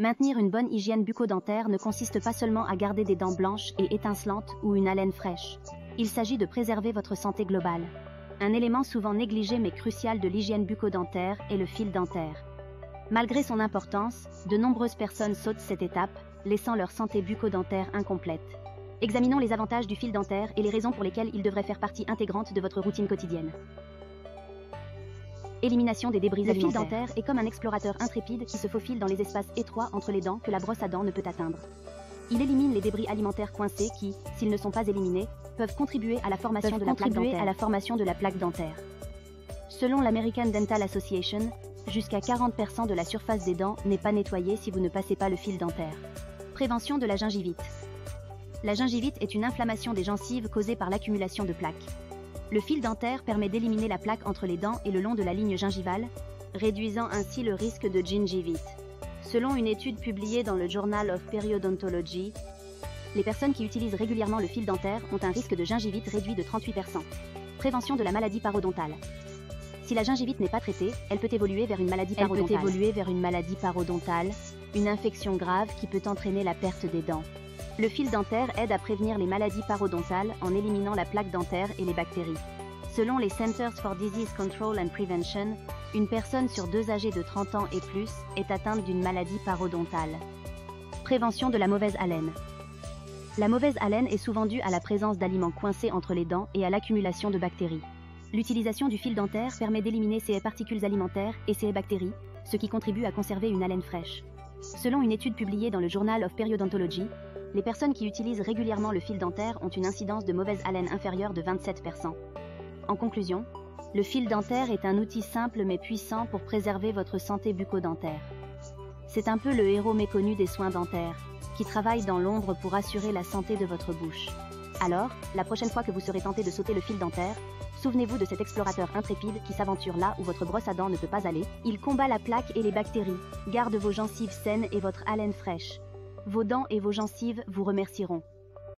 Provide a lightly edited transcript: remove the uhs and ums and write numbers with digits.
Maintenir une bonne hygiène bucco-dentaire ne consiste pas seulement à garder des dents blanches et étincelantes ou une haleine fraîche. Il s'agit de préserver votre santé globale. Un élément souvent négligé mais crucial de l'hygiène bucco-dentaire est le fil dentaire. Malgré son importance, de nombreuses personnes sautent cette étape, laissant leur santé bucco-dentaire incomplète. Examinons les avantages du fil dentaire et les raisons pour lesquelles il devrait faire partie intégrante de votre routine quotidienne. Élimination des débris alimentaires. Le fil dentaire est comme un explorateur intrépide qui se faufile dans les espaces étroits entre les dents que la brosse à dents ne peut atteindre. Il élimine les débris alimentaires coincés qui, s'ils ne sont pas éliminés, peuvent contribuer à la formation de la plaque dentaire. Selon l'American Dental Association, jusqu'à 40% de la surface des dents n'est pas nettoyée si vous ne passez pas le fil dentaire. Prévention de la gingivite. La gingivite est une inflammation des gencives causée par l'accumulation de plaques. Le fil dentaire permet d'éliminer la plaque entre les dents et le long de la ligne gingivale, réduisant ainsi le risque de gingivite. Selon une étude publiée dans le Journal of Periodontology, les personnes qui utilisent régulièrement le fil dentaire ont un risque de gingivite réduit de 38%. Prévention de la maladie parodontale. Si la gingivite n'est pas traitée, elle peut évoluer vers une maladie parodontale, une infection grave qui peut entraîner la perte des dents. Le fil dentaire aide à prévenir les maladies parodontales en éliminant la plaque dentaire et les bactéries. Selon les Centers for Disease Control and Prevention, une personne sur 2 âgée de 30 ans et plus est atteinte d'une maladie parodontale. Prévention de la mauvaise haleine. La mauvaise haleine est souvent due à la présence d'aliments coincés entre les dents et à l'accumulation de bactéries. L'utilisation du fil dentaire permet d'éliminer ces particules alimentaires et ces bactéries, ce qui contribue à conserver une haleine fraîche. Selon une étude publiée dans le Journal of Periodontology, les personnes qui utilisent régulièrement le fil dentaire ont une incidence de mauvaise haleine inférieure de 27%. En conclusion, le fil dentaire est un outil simple mais puissant pour préserver votre santé bucco-dentaire. C'est un peu le héros méconnu des soins dentaires, qui travaille dans l'ombre pour assurer la santé de votre bouche. Alors, la prochaine fois que vous serez tenté de sauter le fil dentaire, souvenez-vous de cet explorateur intrépide qui s'aventure là où votre brosse à dents ne peut pas aller. Il combat la plaque et les bactéries, garde vos gencives saines et votre haleine fraîche. Vos dents et vos gencives vous remercieront.